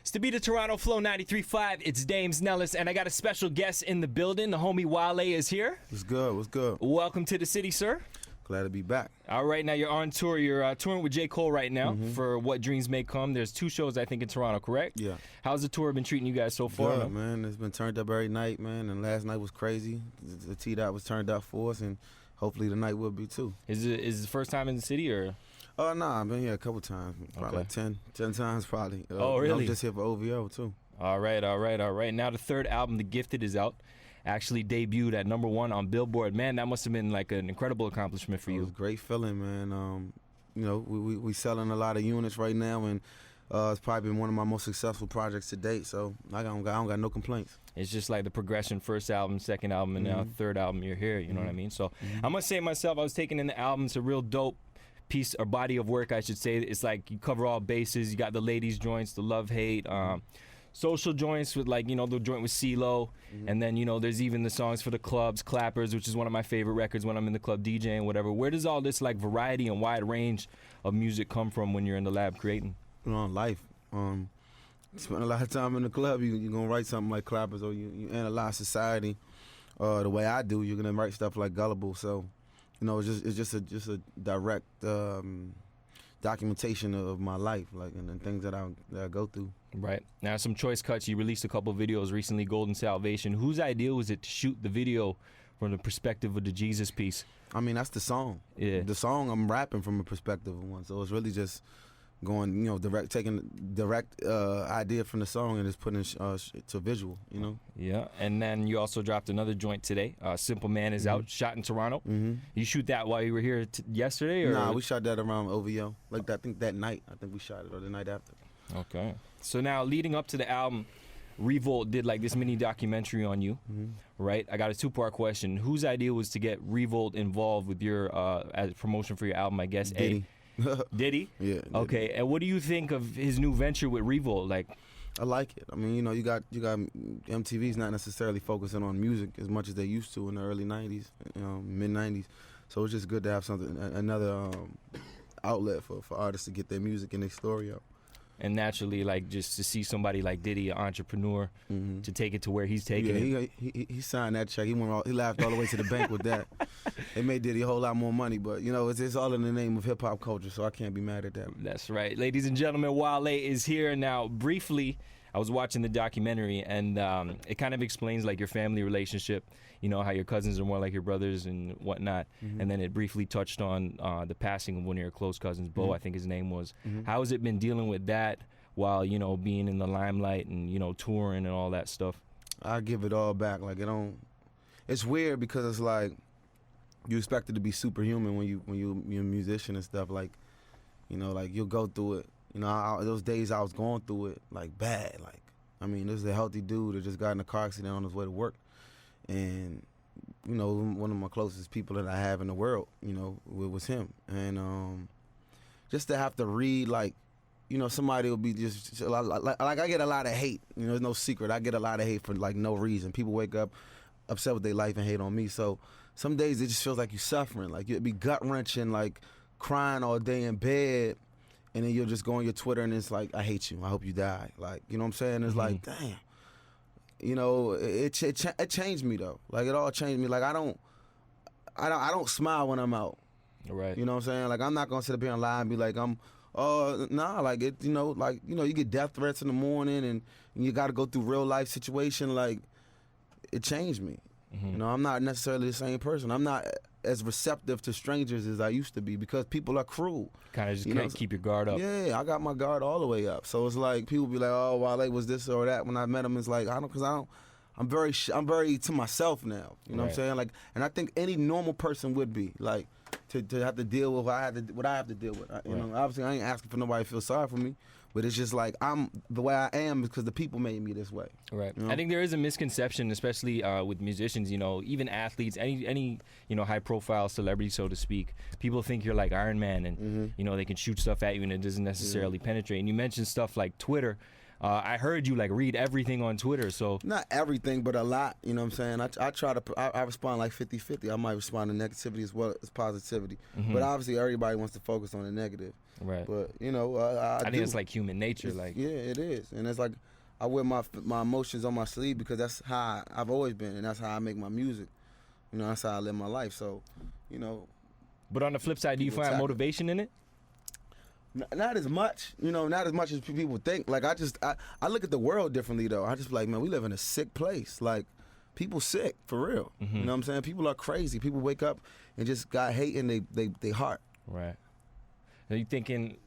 It's to be the Toronto Flow 93.5. It's Dames Nellas, and I got a special guest in the building. The homie Wale is here. What's good? What's good? Welcome to the city, sir. Glad to be back. All right, now you're on tour. You're touring with J. Cole right now for What Dreams May Come. There's 2 shows, I think, in Toronto, correct? Yeah. How's the tour been treating you guys so far? Good, man. It's been turned up every night, man, and last night was crazy. The T-Dot was turned up for us, and hopefully tonight will be, too. Is it the first time in the city, or...? Oh, no, I've been here a couple times. Probably Okay. like 10 times, probably. Oh, really? I'm just here for OVO, too. All right. Now the third album, The Gifted, is out. Actually debuted at #1 on Billboard. Man, that must have been like an incredible accomplishment for It you. was a great feeling, man. You know, we selling a lot of units right now, and it's probably been one of my most successful projects to date, so I don't got no complaints. It's just like the progression, first album, second album, and now third album, you're here, you know what I mean? So I must say myself, I was taking in the album. It's a real dope piece or body of work, I should say. It's like you cover all bases. You got the ladies joints, the love hate, social joints with, like, you know, the joint with CeeLo, and then, you know, there's even the songs for the clubs, Clappers, which is one of my favorite records when I'm in the club DJing, whatever. Where does all this like variety and wide range of music come from when you're in the lab creating? You know, life. Spend a lot of time in the club, you're gonna write something like Clappers, or you analyze society the way I do. You're gonna write stuff like Gullible. So, you know, it's just a direct documentation of my life, like, and things that I go through. Right. Now, some choice cuts. You released a couple videos recently, Golden Salvation. Whose idea was it to shoot the video from the perspective of the Jesus piece? I mean, that's the song. Yeah. The song, I'm rapping from a perspective of one, so it's really just going, you know, taking direct idea from the song and just putting it to visual, you know. Yeah. And then you also dropped another joint today. Simple Man is out, shot in Toronto. You shoot that while you were here yesterday, or? Nah, we shot that around OVO. Like, I think that night. I think we shot it, or the night after. Okay. So now, leading up to the album, Revolt did like this mini documentary on you, right? I got a 2-part question. Whose idea was to get Revolt involved with your as promotion for your album? I guess Diddy. Did he? Yeah. Diddy. Okay. And what do you think of his new venture with Revolt? Like, I like it. I mean, you know, you got MTV's not necessarily focusing on music as much as they used to in the early '90s, you know, mid '90s. So it's just good to have another outlet for artists to get their music and their story out. and naturally, like, just to see somebody like Diddy, an entrepreneur, to take it to where he's taking it. He signed that check. He laughed all the way to the bank with that. It made Diddy a whole lot more money, but, you know, it's all in the name of hip hop culture, so I can't be mad at that. That's right. Ladies and gentlemen, Wale is here. Now, briefly, I was watching the documentary, and it kind of explains, like, your family relationship, you know, how your cousins are more like your brothers and whatnot. And then it briefly touched on the passing of one of your close cousins, Bo, I think his name was. How has it been dealing with that while, you know, being in the limelight and, you know, touring and all that stuff? I give it all back. Like, it's weird because it's like you expect it to be superhuman when you're a musician and stuff. Like, you know, like, you'll go through it. You know, those days I was going through it, like, bad. Like, I mean, this is a healthy dude that just got in a car accident on his way to work. And, you know, one of my closest people that I have in the world, you know, was him. And just to have to read, like, you know, somebody will be just, like I get a lot of hate. You know, there's no secret. I get a lot of hate for, like, no reason. People wake up upset with their life and hate on me. So some days it just feels like you're suffering. Like, you'd be gut-wrenching, like, crying all day in bed. And then you'll just go on your Twitter and it's like, I hate you. I hope you die. Like, you know what I'm saying? It's like, damn. You know, it changed me though. Like, it all changed me. Like, I don't smile when I'm out. Right. You know what I'm saying? Like, I'm not gonna sit up here and lie and be like, nah. Like, it, you know, you get death threats in the morning and you got to go through real life situation. Like, it changed me. You know, I'm not necessarily the same person. I'm not as receptive to strangers as I used to be because people are cruel. Kind of just can't keep your guard up. Yeah, I got my guard all the way up. So it's like people be like, "Oh, Wale was this or that." When I met him, it's like I'm very to myself now. You know what I'm saying? Like, and I think any normal person would be like to have to deal with what I have to deal with. You know, obviously I ain't asking for nobody to feel sorry for me. But it's just like I'm the way I am because the people made me this way. Right. You know? I think there is a misconception, especially with musicians, you know, even athletes, any you know, high-profile celebrity, so to speak. People think you're like Iron Man and, you know, they can shoot stuff at you and it doesn't necessarily penetrate. And you mentioned stuff like Twitter. I heard you like read everything on Twitter, so Not everything, but a lot. You know what I'm saying? I try to. I respond like 50-50. I might respond to negativity as well as positivity. But obviously, everybody wants to focus on the negative. right. But you know, I think do. it's like human nature. Like Yeah, it is, and it's like I wear my emotions on my sleeve because that's how I've always been, and that's how I make my music. You know, that's how I live my life. So, you know, but on the flip side, do you People find attack it. motivation in it? not as much. You know, not as much as people think. Like I look at the world differently though. I just be like, man, we live in a sick place. Like people sick for real. You know what I'm saying? People are crazy. People wake up and just got hate in they heart. Right. Are you thinking